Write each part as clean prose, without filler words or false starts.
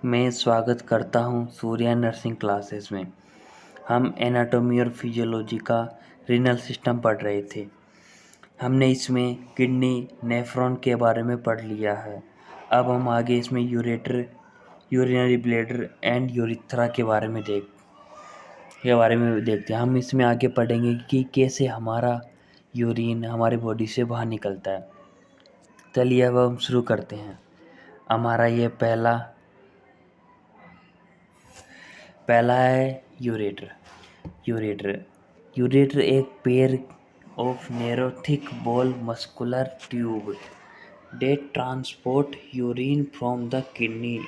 मैं स्वागत करता हूँ सूर्या नर्सिंग क्लासेस में। हम एनाटॉमी और फिजियोलॉजी का रीनल सिस्टम पढ़ रहे थे। हमने इसमें किडनी, नेफ्रॉन के बारे में पढ़ लिया है। अब हम आगे इसमें ureter, urinary bladder and urethra के बारे में देखते हैं। हम इसमें आगे पढ़ेंगे कि कैसे हमारा यूरिन हमारे बॉडी से बाहर निकलता है। चलिए अब हम शुरू करते हैं। हमारा ये पहला है यूरेटर। यूरेटर एक pair of narrow thick ball muscular tube that transport urine from the kidney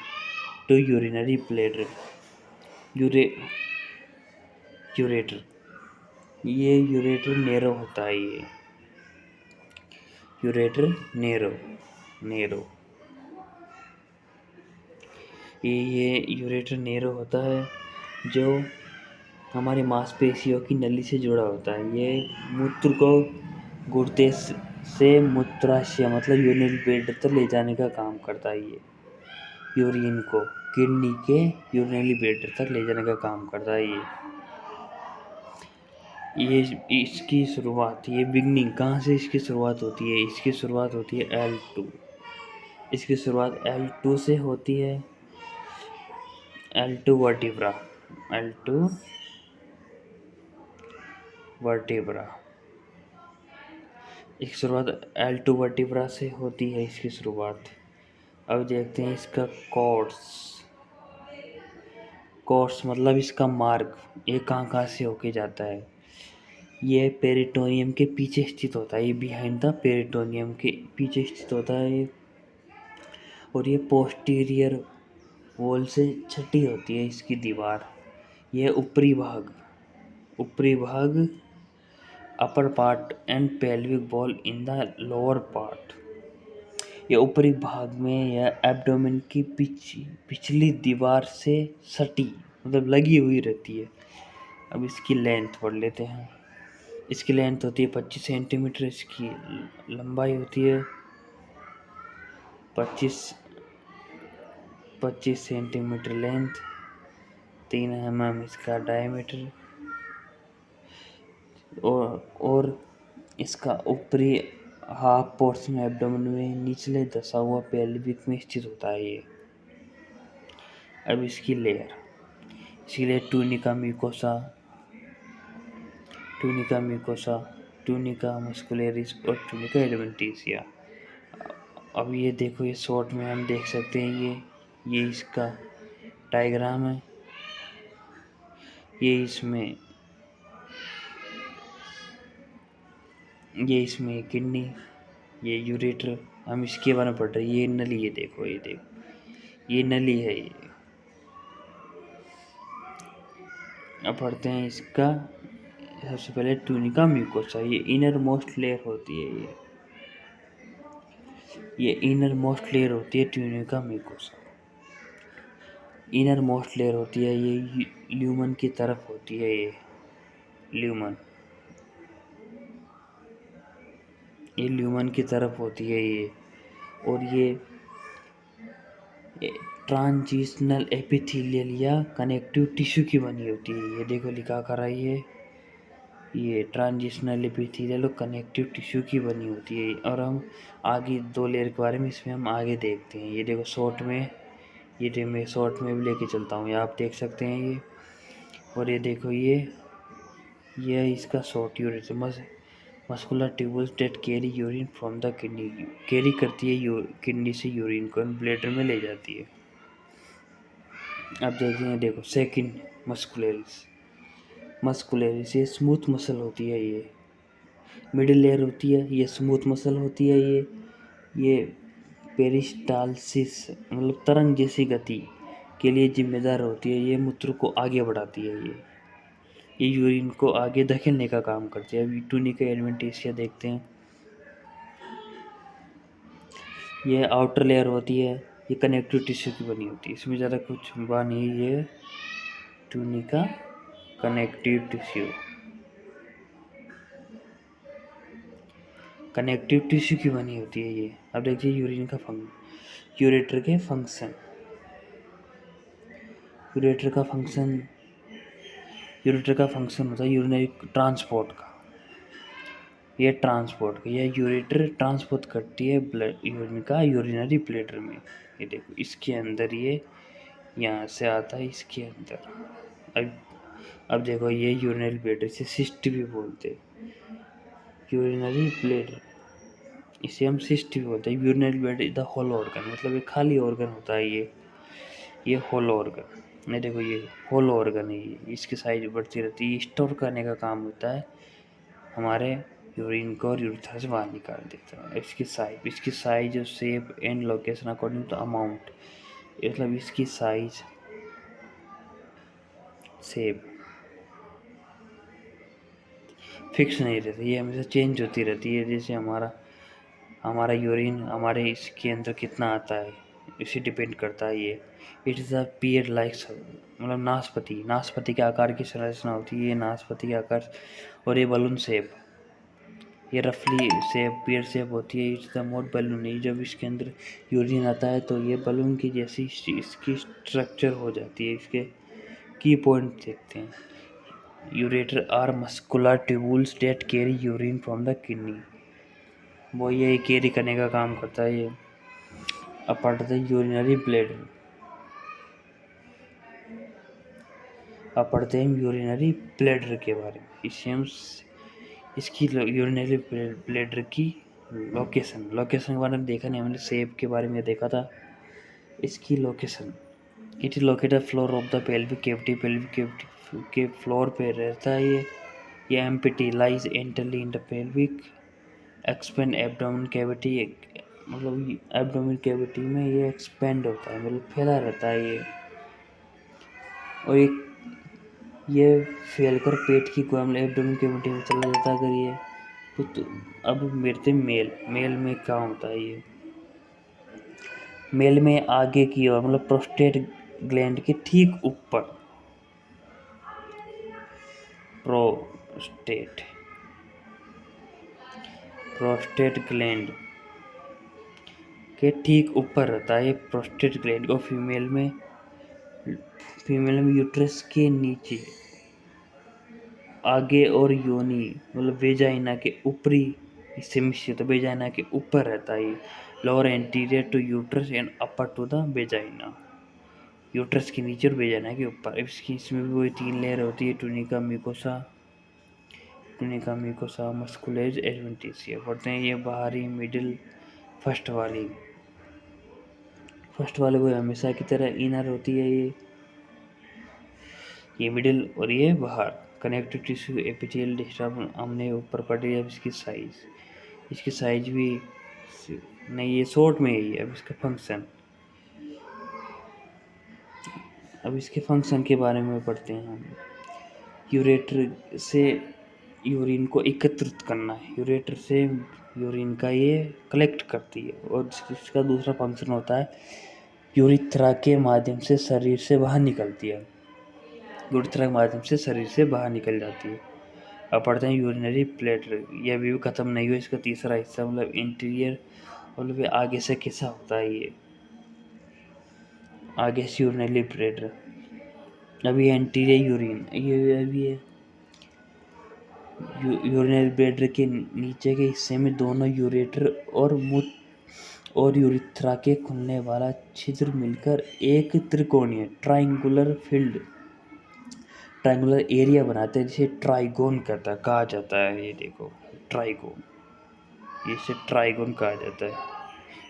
to urinary bladder. Ureter ये यूरेटर नैरो होता है। ये यूरेटर नैरो ये यूरेटर नैरो होता है जो हमारी मांसपेशियों की नली से जुड़ा होता है। ये मूत्र को गुर्दे से मूत्राशय मतलब यूरिनरी ब्लैडर तक ले जाने का काम करता है। ये यूरिन को किडनी के यूरिनरी ब्लैडर तक ले जाने का काम करता है। ये इसकी शुरुआत, ये बिगनिंग कहाँ से इसकी शुरुआत होती है? इसकी शुरुआत होती है L2। इसकी शुरुआत L2 से होती है। L2 वर्टिब्रा इसकी शुरुआत L2 वर्टिब्रा से होती है। इसकी शुरुआत अब देखते हैं इसका कोर्स मतलब इसका मार्ग, ये कहाँ से होके जाता है। ये पेरिटोनियम के पीछे स्थित होता है। ये बिहाइंड द पेरिटोनियम के पीछे स्थित होता है और ये पोस्टीरियर वॉल से छटी होती है इसकी दीवार। ये ऊपरी भाग upper part and pelvic wall in the lower part. ये ऊपरी भाग में यह एब्डोमेन की पिछली दीवार से सटी मतलब लगी हुई रहती है। अब इसकी लेंथ पढ़ लेते हैं। इसकी लेंथ होती है 25 सेंटीमीटर। इसकी लंबाई होती है 25 सेंटीमीटर लेंथ, 3 mm इसका डायमीटर और इसका ऊपरी हाफ पोर्शन एब्डोमेन में निचले दसा हुआ पेल्विक में स्थित होता है ये। अब इसकी layer tunica mucosa, tunica muscularis और ट्यूनिका एडवेंटिशिया। अब ये देखो, ये शॉर्ट में हम देख सकते हैं। ये इसका डायग्राम है। ये इसमें किडनी, ये यूरेटर, हम इसके बारे में पढ़ रहे हैं। ये नली, ये देखो ये नली है। ये अब पढ़ते हैं इसका। सबसे पहले ट्यूनिका म्यूकोसा, ये इनर मोस्ट लेयर होती है। ये इनर मोस्ट लेयर होती है tunica mucosa. Inner most layer होती है ये ल्यूमन की तरफ होती है। ये ल्यूमन की तरफ होती है ये। और ये ट्रांजिशनल एपिथेलियल या कनेक्टिव टिश्यू की बनी होती है। ये देखो लिखा कर रही है, ये ट्रांजिशनल एपिथेलियल और कनेक्टिव टिश्यू की बनी होती है। और हम आगे 2 लेयर के बारे में इसमें हम आगे देखते हैं। ये देखो शॉर्ट में, मैं शॉर्ट में भी लेके चलता हूँ, ये आप देख सकते हैं ये। और ये देखो ये इसका short ureter muscular tubules that carry urine from the kidney, carry करती है किडनी से यूरिन को ब्लैडर में ले जाती है। अब देखते हैं, देखो सेकंड मस्कुलरिस ये स्मूथ मसल होती है। ये मिडिल लेयर होती है, ये स्मूथ मसल होती है। ये पेरिस्टालसिस मतलब तरंग जैसी गति के लिए जिम्मेदार होती है। ये मूत्र को आगे बढ़ाती है। ये यूरिन को आगे धकेलने का काम करती है। अभी ट्यूनिका एडवेंटिशिया देखते हैं। ये आउटर लेयर होती है, ये कनेक्टिव टिश्यू की बनी होती है। इसमें ज़्यादा कुछ हुआ नहीं। ये ट्यूनिका कनेक्टिव टिश्यू की बनी होती है ये। अब देखिए यूरेटर के फंक्शन। यूरेटर का फंक्शन होता है यूरिनरी ट्रांसपोर्ट का। ये यूरेटर ट्रांसपोर्ट करती है ब्लड यूरिन का यूरिनरी ब्लैडर में। ये देखो इसके अंदर ये यहाँ से आता है इसके अंदर। अब देखो ये यूरिनरी ब्लैडर, इसे सिस्ट भी बोलते हैं। यूरिनरी ब्लैडर, इसे हम सिस्ट भी बोलते हैं। Urinary bladder is the hollow organ, मतलब एक खाली ऑर्गन होता है ये होल ऑर्गन। नहीं देखो ये होल ऑर्गन है, ये इसकी साइज बढ़ती रहती है, स्टोर करने का काम होता है हमारे यूरिन को, और यूरिथ्रा से बाहर निकाल देता है। इसकी साइज और shape and location according to amount, मतलब इसकी साइज शेप फिक्स नहीं रहती, ये हमेशा चेंज होती रहती है। जैसे हमारा यूरिन हमारे इसके अंदर कितना आता है इसे डिपेंड करता है ये। It is a peer like, मतलब नाशपाती के आकार की संरचना होती है ये, नाशपाती के आकार। और ये बलून शेप, ये रफली शेप पीयर शेप होती है। इट्स द मोर बलून है, जब इसके अंदर यूरिन आता है तो ये बलून की जैसी इसकी स्ट्रक्चर हो जाती है। इसके की पॉइंट देखते हैं। Ureter are muscular tubules that carry urine from the kidney, वो ये कैरी करने का काम करता है ये। अब पढ़ते हैं यूरिनरी ब्लैडर। अब पढ़ते हैं यूरिनरी ब्लैडर के बारे में। इसकी यूरिनरी ब्लैडर की लोकेशन के बारे में देखा नहीं हमने, शेप के बारे में देखा था। इसकी location, it is located floor of the pelvic cavity के फ्लोर पे रहता है ये empty lies entirely in the pelvic expand abdomen cavity, मतलब एब्डोमेन कैविटी में ये एक्सपेंड होता है, मतलब फैला रहता है ये। और ये फैलकर पेट की मतलब एब्डोमेन कैविटी में चला जाता है अगर ये तो अब मेरे मेल में क्या होता है ये। मेल में आगे की ओर, मतलब प्रोस्टेट ग्लैंड के ठीक ऊपर, प्रोस्टेट ग्लैंड के ठीक ऊपर रहता है ये प्रोस्टेट ग्लैंड। और फीमेल में यूट्रस के नीचे आगे, और योनि मतलब वेजाइना के ऊपरी हिस्से में स्थित, वेजाइना के ऊपर रहता है ये। Lower anterior to uterus and upper to the vagina, uterus के नीचे और वेजाइना के ऊपर। इसमें भी वही 3 लेयर होती है, टूनिका म्यूकोसा मस्कुलेज एडवेंटिशिया। पढ़ते हैं ये बाहरी मिडिल फर्स्ट वाले वो हमेशा की तरह इनर होती है ये मिडिल, और ये बाहर। कनेक्टिव टिश्यू एपिथेलियल डिस्टर्ब हमने ऊपर पढ़ी। अब इसकी साइज भी नहीं, ये शॉर्ट में ही है। अब इसके फंक्शन के बारे में पढ़ते हैं हम। यूरेटर से यूरिन को एकत्रित करना है, यूरेटर से यूरिन का ये कलेक्ट करती है। और इसका दूसरा फंक्शन होता है यूरिथ्रा के माध्यम से शरीर से बाहर निकलती है, यूरिथ्रा के माध्यम से शरीर से बाहर निकल जाती है। अब पढ़ते हैं यूरिनरी ब्लैडर। यह भी खत्म नहीं हुआ, इसका तीसरा हिस्सा मतलब इंटीरियर, मतलब आगे से कैसा होता है ये, आगे से यूरिनरी ब्लैडर। अभी एंटीरियर यूरिन, ये अभी है यूरिनरी ब्लैडर के नीचे के हिस्से में दोनों यूरेटर और यूरिथ्रा के खुलने वाला छिद्र मिलकर एक त्रिकोणीय ट्रायंगुलर एरिया बनाते हैं, जिसे ट्राइगोन कहा जाता है। ये देखो ट्राइगोन, इसे ट्राइगोन कहा जाता है।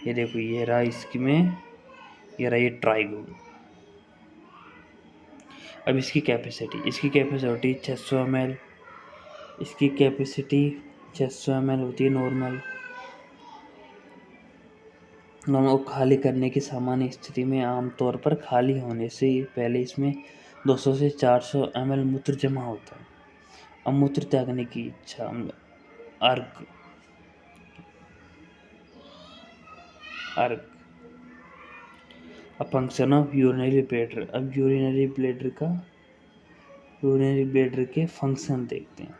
ये देखो ये रहा ये ट्राइगोन। अब इसकी कैपेसिटी 600 ml, इसकी कैपेसिटी 600 ml होती है नॉर्मल। खाली करने की सामान्य स्थिति में आमतौर पर खाली होने से पहले इसमें 200 से 400 ml मूत्र जमा होता है। अब मूत्र त्यागने की इच्छा, अर्क अब फंक्शन ऑफ यूरिनरी ब्लैडर। अब यूरिनरी ब्लैडर के फंक्शन देखते हैं।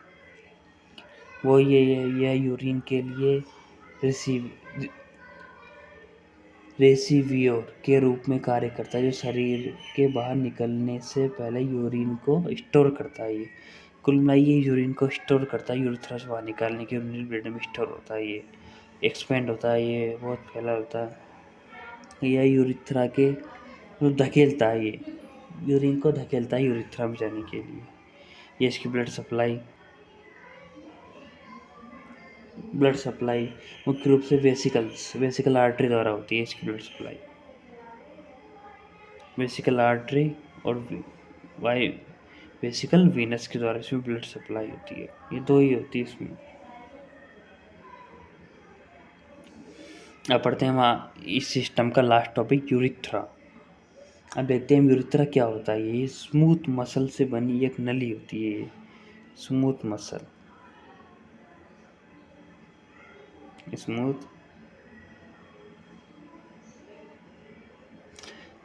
वो ये यूरिन के लिए रेसिवियोर के रूप में कार्य करता है, जो शरीर के बाहर निकलने से पहले यूरिन को स्टोर करता है। ये कुल मिलाइए ये यूरिन को स्टोर करता है, यूरिथ्रा से बाहर निकालने के यूरिनरी ब्लड में स्टोर होता है। ये एक्सपेंड होता है, ये बहुत फैला होता है। यह यूरिथ्रा के धकेलता है, ये यूरिन को धकेलता है यूरिथ्रा में जाने के लिए। ये इसकी ब्लड सप्लाई मुख्य रूप से वेसिकल आर्टरी द्वारा होती है। इसकी ब्लड सप्लाई वेसिकल आर्टरी और वाई वेसिकल वीनस के द्वारा इसमें ब्लड सप्लाई होती है। ये दो ही होती है इसमें। अब पढ़ते हैं वहाँ इस सिस्टम का लास्ट टॉपिक यूरिथ्रा। अब देखते हैं यूरिथ्रा क्या होता है। ये स्मूथ मसल से बनी एक नली होती है। स्मूथ मसल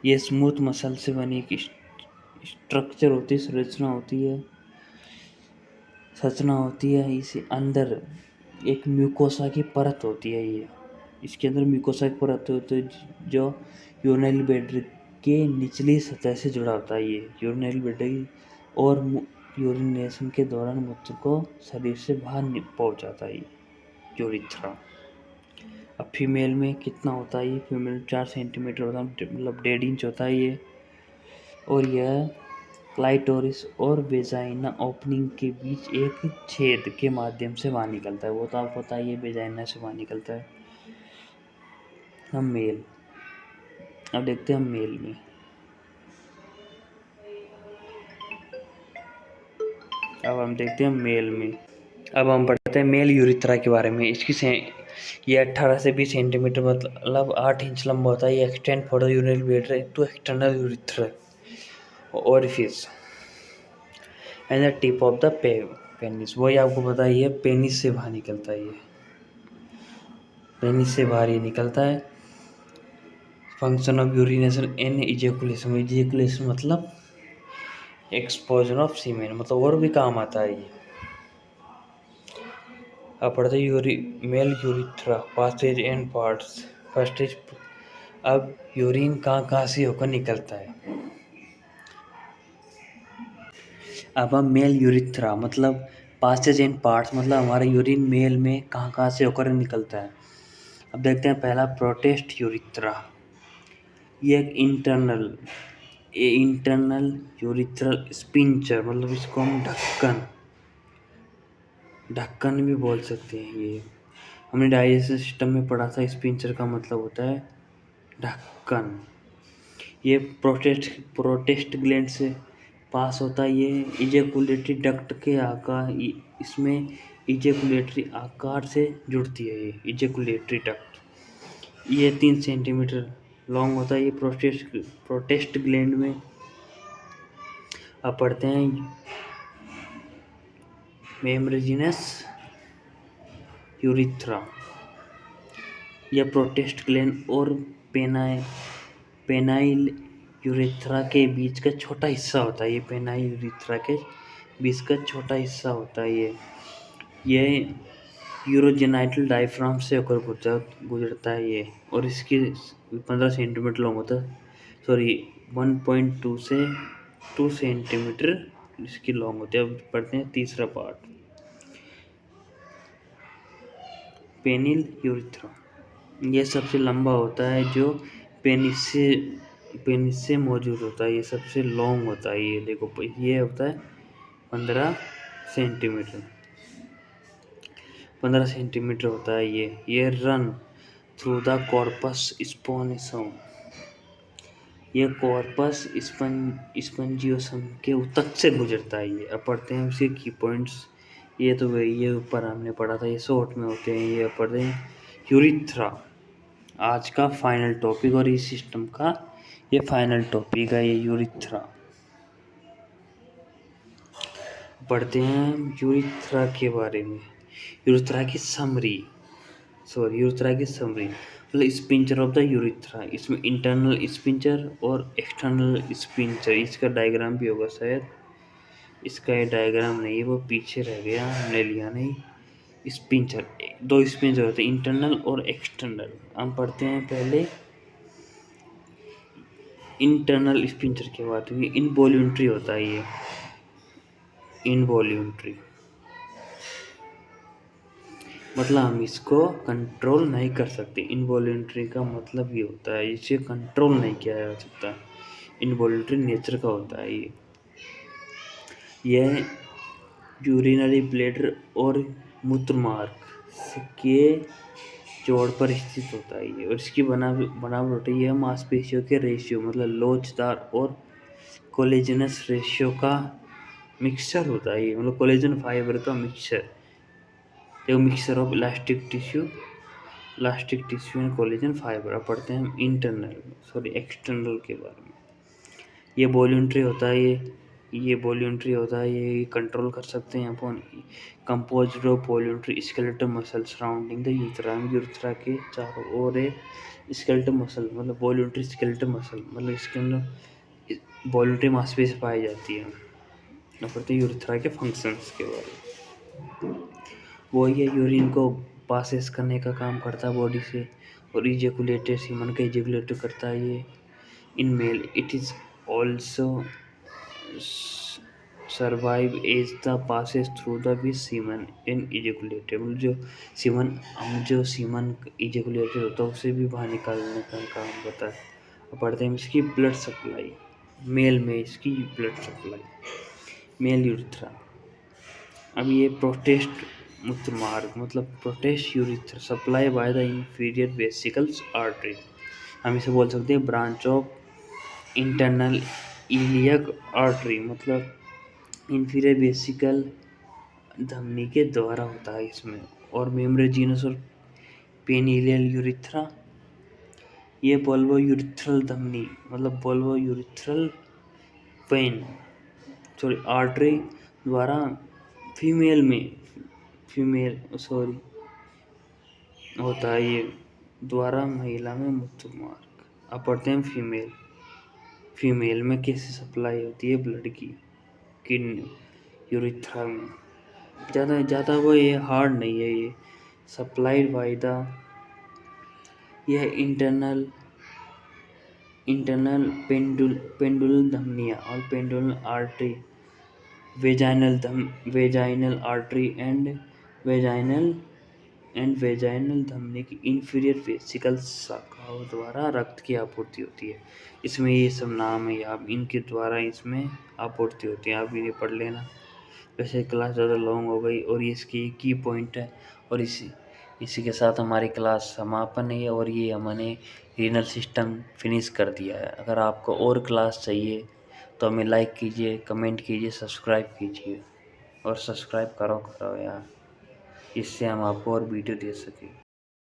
ये स्मूथ मसल से बनी एक स्ट्रक्चर होती है, संरचना होती है। इसे अंदर एक म्यूकोसा की परत होती है। ये इसके अंदर म्यूकोसा की परत होती है जो यूरिनरी ब्लैडर के निचली सतह से जुड़ा होता है। ये यूरिनरी ब्लैडर और यूरिनेशन के दौरान मूत्र को शरीर से बाहर पहुंचाता है यूरिथ्रा। अब फीमेल में कितना होता है? ये फीमेल 4 सेंटीमीटर होता है, मतलब 1.5 इंच होता है ये। और यह क्लाइटोरिस और वेजाइना ओपनिंग के बीच एक छेद के माध्यम से बाहर निकलता है। वो तो आपको पता है, ये वेजाइना से बाहर निकलता है। हम मेल अब देखते हैं मेल में। अब हम देखते हैं मेल में। अब हम पढ़ते हैं मेल यूरिथ्रा के बारे में। ये 18 से 20 सेंटीमीटर मतलब 8 इंच लंबा होता है। ये extend for the urinary bladder to external urethra orifice and the tip of the penis. वही आपको पता ही है, पेनिस से बाहर निकलता है। ये पेनिस से बाहर ये निकलता है। Function of urination and ejaculation मतलब एक्सपोजर ऑफ सीमेन, मतलब और भी काम आता है ये। अब पढ़ते male urethra passage and parts. First is, अब यूरिन कहाँ से होकर निकलता है। अब हम मेल यूरिथ्रा मतलब पासेज एंड पार्ट्स, मतलब हमारा यूरिन मेल में कहाँ से होकर निकलता है। अब देखते हैं पहला प्रोटेस्ट यूरिथ्रा। ये एक इंटरनल यूरिथ्रल स्पिंचर, मतलब इसको हम ढक्कन भी बोल सकते हैं। ये हमने डाइजेस्टिव सिस्टम में पढ़ा था। स्पिंचर का मतलब होता है ढक्कन। ये प्रोटेस्ट ग्लैंड से पास होता है। ये इजेकुलेटरी डक्ट के आकार, इसमें इजेकुलेटरी आकार से जुड़ती है। ये इजेकुलेटरी डक्ट ये 3 सेंटीमीटर लॉन्ग होता है। ये प्रोटेस्ट ग्लैंड में। अब पढ़ते हैं मेम्ब्रेजिनस यूरिथ्रा। यह प्रोटेस्ट ग्लैंड और पेनाइल यूरिथ्रा के बीच का छोटा हिस्सा होता है। ये पेनाइल यूरिथ्रा के बीच का छोटा हिस्सा होता है। ये यूरोजेनाइटल डायफ्राम से होकर गुजरता है ये। और इसकी 15 सेंटीमीटर लॉन्ग होता है, 1.2 से 2 सेंटीमीटर इसकी लॉन्ग होती है। अब पढ़ते हैं तीसरा पार्ट, पेनिल यूरिथ्रा। यह सबसे लंबा होता है जो पेनिस से मौजूद होता है। ये सबसे लॉन्ग होता है। ये देखो, ये होता है 15 सेंटीमीटर 15 सेंटीमीटर होता है ये रन थ्रू द कॉर्पस स्पोनिसम। ये कॉर्पस स्पंजियोसम के ऊतक से गुजरता है। ये अब पढ़ते हैं उसके की पॉइंट्स। ये तो ये ऊपर हमने पढ़ा था, ये शॉर्ट में होते हैं। ये पढ़ते हैं यूरिथ्रा, आज का फाइनल टॉपिक और इस सिस्टम का ये फाइनल टॉपिक है, ये यूरिथ्रा। पढ़ते हैं यूरिथ्रा के बारे में। यूरिथ्रा की समरी मतलब स्पिंचर ऑफ द यूरिथ्रा। इसमें इंटरनल स्पिंचर और एक्सटर्नल स्पिंचर, इसका डायग्राम भी होगा शायद। इसका ये डायग्राम नहीं है, वो पीछे रह गया, हमने लिया नहीं। स्पिंचर, 2 स्पिंचर होते हैं, इंटरनल और एक्सटर्नल। हम पढ़ते हैं पहले इंटरनल स्पिंचर की बात हुई, इनवॉल्यूंटरी होता है ये, इनवॉल्यूंटरी मतलब हम इसको कंट्रोल नहीं कर सकते। इनवॉल्यूंटरी का मतलब ये होता है इसे कंट्रोल नहीं किया जा सकता। इनवॉल्यूंटरी नेचर का होता है ये। यह यूरिनरी ब्लैडर और मूत्रमार्ग के जोड़ पर स्थित होता है ये, और इसकी बनावट होती है मांसपेशियों के रेशियो मतलब लोचदार और कोलेजनस रेशियो का मिक्सचर होता है ये, मतलब कोलेजन फाइबर का मिक्सचर, एक mixture of elastic tissue and collagen fibre. अब पढ़ते हैं हम एक्सटर्नल के बारे में। ये वॉल्यूंटरी होता है, ये वॉल्यूंटरी होता है, ये कंट्रोल कर सकते हैं अपन। Composed of voluntary skeletal muscle surrounding the urethra, urethra के चारों ओर स्केलेटल मसल मतलब वॉल्यूंटरी स्केलेटल मसल मतलब इसके अंदर वॉल्यूंटरी मांसपेशी पाई जाती है। अब पढ़ते हैं यूरेथ्रा के फंक्शंस के बारे में। वो ये यूरिन को पासेस करने का काम करता है बॉडी से, और इजेकुलेटर सीमन का इजेकुलेट करता है ये। In male it is also survive as the passes through the which semen in ejaculated, मतलब जो सीमन इजेकुलेटेड होता है उसे भी बाहर निकालने का काम करता है। अब पढ़ते हैं इसकी ब्लड सप्लाई। मेल में इसकी ब्लड सप्लाई, मेल यूरिथ्रा। अब ये प्रोटेस्ट मूत्रमार्ग मतलब protest urethra supply by the inferior vesicles artery, हम इसे बोल सकते हैं branch of internal iliac artery, मतलब इंफीरियर वेसिकल धमनी के द्वारा होता है इसमें। और मेम्ब्रेजिनस और पेनिलियल यूरिथ्रा, ये बोल्वो यूरिथ्रल धमनी मतलब बोल्वो यूरिथ्रल पेन आर्टरी द्वारा फीमेल होता है ये द्वारा महिला में मूत्रमार्ग। अब पढ़ते हैं फीमेल में कैसे सप्लाई होती है ब्लड की किडनी यूरिथ्रा में। ज़्यादा वो ये हार्ड नहीं है, ये सप्लाइड बाय द यह इंटरनल पेंडुलम धमनियाँ और pendulum artery, vaginal artery and vaginal धमनी की इंफीरियर वेसिकल शाखाओं द्वारा रक्त की आपूर्ति होती है। इसमें ये सब नाम है, आप इनके द्वारा इसमें आपूर्ति होती है, आप ये पढ़ लेना। वैसे क्लास ज़्यादा लॉन्ग हो गई और ये इसकी की पॉइंट है, और इसी के साथ हमारी क्लास समापन है, और ये हमने रीनल सिस्टम फिनिश कर दिया है। अगर आपको और क्लास चाहिए तो हमें लाइक कीजिए, कमेंट कीजिए, सब्सक्राइब कीजिए, और सब्सक्राइब करो यार, इससे हम आपको और वीडियो दे सकें।